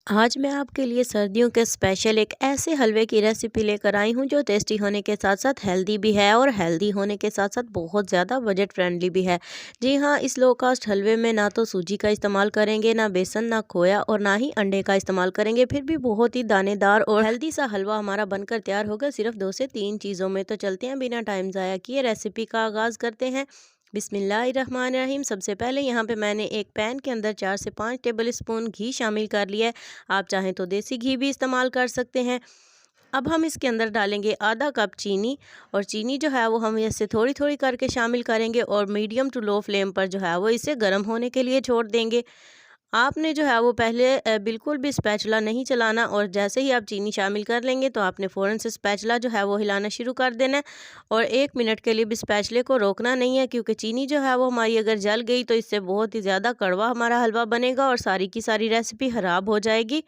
आज मैं आपके लिए सर्दियों के स्पेशल एक ऐसे हलवे की रेसिपी लेकर आई हूँ जो टेस्टी होने के साथ साथ हेल्दी भी है और हेल्दी होने के साथ साथ बहुत ज़्यादा बजट फ्रेंडली भी है। जी हाँ, इस लो कास्ट हलवे में ना तो सूजी का इस्तेमाल करेंगे, ना बेसन, ना खोया और ना ही अंडे का इस्तेमाल करेंगे, फिर भी बहुत ही दानेदार और हेल्दी सा हलवा हमारा बनकर तैयार होगा सिर्फ 2 से 3 चीज़ों में। तो चलते हैं, बिना टाइम ज़ाया किए रेसिपी का आगाज़ करते हैं। बिस्मिल्लाहिर्रहमानिर्रहीम। सबसे पहले यहाँ पे मैंने एक पैन के अंदर 4 से 5 टेबल स्पून घी शामिल कर लिया है। आप चाहें तो देसी घी भी इस्तेमाल कर सकते हैं। अब हम इसके अंदर डालेंगे आधा कप चीनी, और चीनी जो है वो हम इससे थोड़ी थोड़ी करके शामिल करेंगे और मीडियम टू लो फ्लेम पर जो है वो इसे गर्म होने के लिए छोड़ देंगे। आपने जो है वो पहले बिल्कुल भी स्पैचुला नहीं चलाना, और जैसे ही आप चीनी शामिल कर लेंगे तो आपने फ़ौरन से स्पैचुला जो है वो हिलाना शुरू कर देना है। और 1 मिनट के लिए भी स्पैचुले को रोकना नहीं है, क्योंकि चीनी जो है वो हमारी अगर जल गई तो इससे बहुत ही ज़्यादा कड़वा हमारा हलवा बनेगा और सारी की सारी रेसिपी ख़राब हो जाएगी।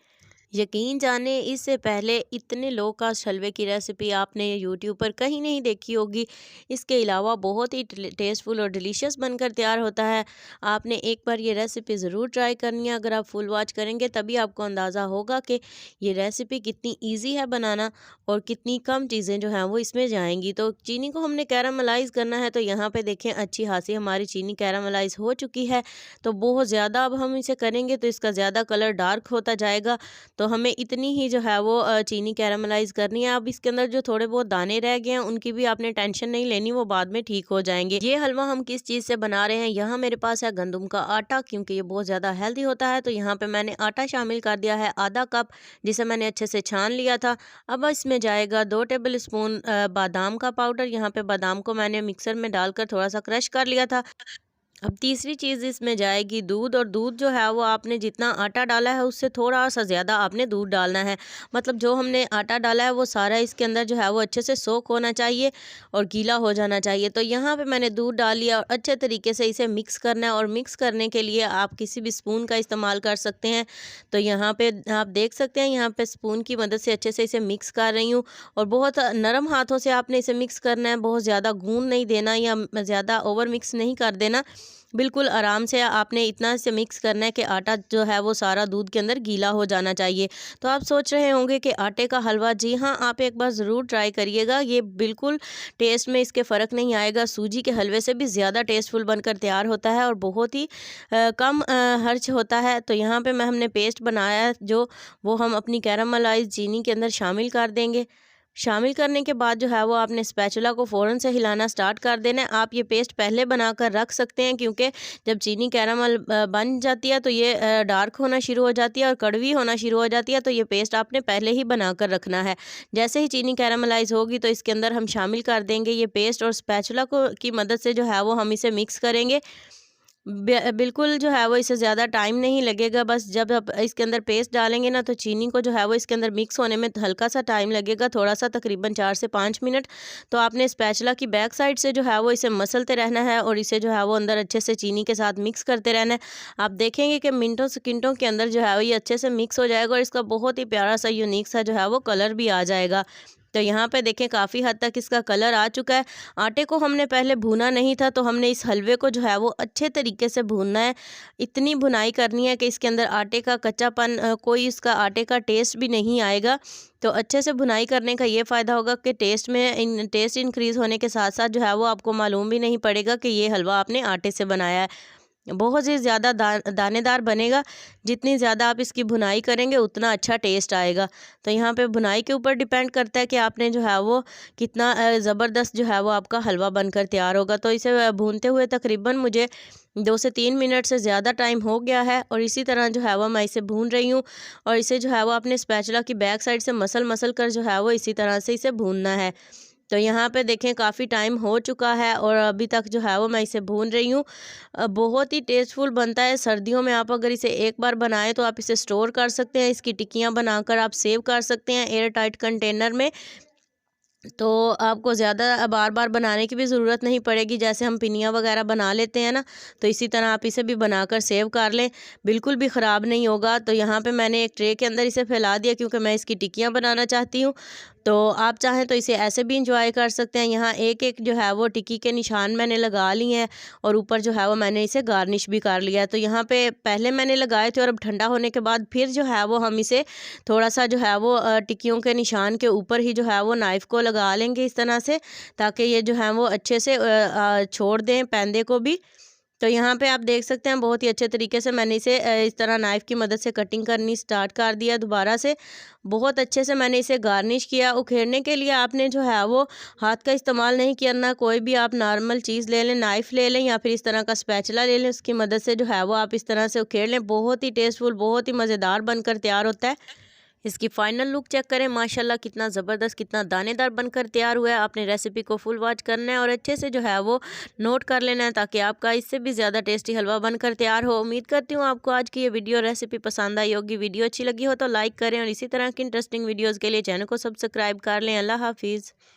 यकीन जाने, इससे पहले इतने लो कास्ट हलवे की रेसिपी आपने यूट्यूब पर कहीं नहीं देखी होगी। इसके अलावा बहुत ही टेस्टफुल और डिलीशियस बनकर तैयार होता है। आपने एक बार ये रेसिपी ज़रूर ट्राई करनी है। अगर आप फुल वॉच करेंगे तभी आपको अंदाज़ा होगा कि ये रेसिपी कितनी ईजी है बनाना और कितनी कम चीज़ें जो हैं वो इसमें जाएंगी। तो चीनी को हमने कैरामलाइज़ करना है, तो यहाँ पे देखें अच्छी खासी हमारी चीनी कैरामलाइज़ हो चुकी है। तो बहुत ज़्यादा अब हम इसे करेंगे तो इसका ज़्यादा कलर डार्क होता जाएगा। तो हमें इतनी ही जो है वो चीनी कैरामलाइज़ करनी है। अब इसके अंदर जो थोड़े बहुत दाने रह गए हैं उनकी भी आपने टेंशन नहीं लेनी, वो बाद में ठीक हो जाएंगे। ये हलवा हम किस चीज़ से बना रहे हैं, यहाँ मेरे पास है गंदम का आटा, क्योंकि ये बहुत ज़्यादा हेल्दी होता है। तो यहाँ पे मैंने आटा शामिल कर दिया है आधा कप, जिसे मैंने अच्छे से छान लिया था। अब इसमें जाएगा 2 टेबल स्पून बादाम का पाउडर। यहाँ पे बादाम को मैंने मिक्सर में डालकर थोड़ा सा क्रश कर लिया था। अब तीसरी चीज़ इसमें जाएगी दूध, और दूध जो है वो आपने जितना आटा डाला है उससे थोड़ा सा ज़्यादा आपने दूध डालना है। मतलब जो हमने आटा डाला है वो सारा इसके अंदर जो है वो अच्छे से सोक होना चाहिए और गीला हो जाना चाहिए। तो यहाँ पे मैंने दूध डाल लिया और अच्छे तरीके से इसे मिक्स करना है, और मिक्स करने के लिए आप किसी भी स्पून का इस्तेमाल कर सकते हैं। तो यहाँ पे आप देख सकते हैं, यहाँ पे स्पून की मदद से अच्छे से इसे मिक्स कर रही हूँ, और बहुत नरम हाथों से आपने इसे मिक्स करना है। बहुत ज़्यादा गूंद नहीं देना या ज़्यादा ओवर मिक्स नहीं कर देना। बिल्कुल आराम से आपने इतना से मिक्स करना है कि आटा जो है वो सारा दूध के अंदर गीला हो जाना चाहिए। तो आप सोच रहे होंगे कि आटे का हलवा, जी हाँ, आप एक बार ज़रूर ट्राई करिएगा। ये बिल्कुल टेस्ट में इसके फ़र्क नहीं आएगा, सूजी के हलवे से भी ज़्यादा टेस्टफुल बनकर तैयार होता है और बहुत ही कम खर्च होता है। तो यहाँ पे हमने पेस्ट बनाया है जो वो हम अपनी कैरामलाइज़ चीनी के अंदर शामिल कर देंगे। शामिल करने के बाद जो है वो आपने स्पैचुला को फ़ौरन से हिलाना स्टार्ट कर देना है। आप ये पेस्ट पहले बनाकर रख सकते हैं, क्योंकि जब चीनी कैरामल बन जाती है तो ये डार्क होना शुरू हो जाती है और कड़वी होना शुरू हो जाती है। तो ये पेस्ट आपने पहले ही बनाकर रखना है। जैसे ही चीनी कैरामलाइज़ होगी तो इसके अंदर हम शामिल कर देंगे ये पेस्ट, और स्पैचुला को की मदद से जो है वो हम इसे मिक्स करेंगे। बिल्कुल जो है वो इसे ज़्यादा टाइम नहीं लगेगा। बस जब आप इसके अंदर पेस्ट डालेंगे ना, तो चीनी को जो है वो इसके अंदर मिक्स होने में हल्का सा टाइम लगेगा, थोड़ा सा, तकरीबन 4 से 5 मिनट। तो आपने स्पैचुला की बैक साइड से जो है वो इसे मसलते रहना है और इसे जो है वो अंदर अच्छे से चीनी के साथ मिक्स करते रहना है। आप देखेंगे कि मिनटों सेकंडों के अंदर जो है वो ये अच्छे से मिक्स हो जाएगा और इसका बहुत ही प्यारा सा यूनिक सा जो है वो कलर भी आ जाएगा। तो यहाँ पे देखें काफ़ी हद तक इसका कलर आ चुका है। आटे को हमने पहले भूना नहीं था, तो हमने इस हलवे को जो है वो अच्छे तरीके से भूनना है। इतनी भुनाई करनी है कि इसके अंदर आटे का कच्चापन, कोई इसका आटे का टेस्ट भी नहीं आएगा। तो अच्छे से भुनाई करने का ये फ़ायदा होगा कि टेस्ट इंक्रीज़ होने के साथ साथ जो है वो आपको मालूम भी नहीं पड़ेगा कि ये हलवा आपने आटे से बनाया है। बहुत ही ज़्यादा दानेदार बनेगा। जितनी ज़्यादा आप इसकी भुनाई करेंगे उतना अच्छा टेस्ट आएगा। तो यहाँ पे भुनाई के ऊपर डिपेंड करता है कि आपने जो है वो कितना ज़बरदस्त जो है वो आपका हलवा बनकर तैयार होगा। तो इसे भूनते हुए तकरीबन मुझे 2 से 3 मिनट से ज़्यादा टाइम हो गया है, और इसी तरह जो है वो मैं इसे भून रही हूँ। और इसे जो है वो अपने स्पैचुला की बैक साइड से मसल मसल कर जो है वो इसी तरह से इसे भूनना है। तो यहाँ पे देखें काफ़ी टाइम हो चुका है और अभी तक जो है वो मैं इसे भून रही हूँ। बहुत ही टेस्टफुल बनता है। सर्दियों में आप अगर इसे एक बार बनाएं तो आप इसे स्टोर कर सकते हैं, इसकी टिक्कियाँ बनाकर आप सेव कर सकते हैं एयर टाइट कंटेनर में। तो आपको ज़्यादा बार बार बनाने की भी ज़रूरत नहीं पड़ेगी। जैसे हम पिनिया वगैरह बना लेते हैं ना, तो इसी तरह आप इसे भी बनाकर सेव कर लें, बिल्कुल भी ख़राब नहीं होगा। तो यहाँ पे मैंने एक ट्रे के अंदर इसे फैला दिया क्योंकि मैं इसकी टिक्कियाँ बनाना चाहती हूँ। तो आप चाहें तो इसे ऐसे भी इंजॉय कर सकते हैं। यहाँ एक एक जो है वो टिक्की के निशान मैंने लगा लिए हैं और ऊपर जो है वो मैंने इसे गार्निश भी कर लिया है। तो यहाँ पे पहले मैंने लगाए थे और अब ठंडा होने के बाद फिर जो है वो हम इसे थोड़ा सा जो है वो टिक्कियों के निशान के ऊपर ही जो है वो नाइफ़ को लगा लेंगे इस तरह से, ताकि ये जो है वो अच्छे से छोड़ दें पैंदे को भी। तो यहाँ पे आप देख सकते हैं बहुत ही अच्छे तरीके से मैंने इसे इस तरह नाइफ़ की मदद से कटिंग करनी स्टार्ट कर दिया दोबारा से। बहुत अच्छे से मैंने इसे गार्निश किया। उखेड़ने के लिए आपने जो है वो हाथ का इस्तेमाल नहीं करना, कोई भी आप नॉर्मल चीज़ ले लें, नाइफ़ ले लें या फिर इस तरह का स्पैचुला ले लें, उसकी मदद से जो है वो आप इस तरह से उखेड़ लें। बहुत ही टेस्टफुल, बहुत ही मज़ेदार बनकर तैयार होता है। इसकी फाइनल लुक चेक करें, माशाल्लाह कितना ज़बरदस्त, कितना दानेदार बनकर तैयार हुआ है। आपने रेसिपी को फुल वॉच करना है और अच्छे से जो है वो नोट कर लेना है ताकि आपका इससे भी ज़्यादा टेस्टी हलवा बनकर तैयार हो। उम्मीद करती हूँ आपको आज की ये वीडियो रेसिपी पसंद आई होगी। वीडियो अच्छी लगी हो तो लाइक करें और इसी तरह की इंटरेस्टिंग वीडियोज़ के लिए चैनल को सब्सक्राइब कर लें। अल्लाह हाफिज़।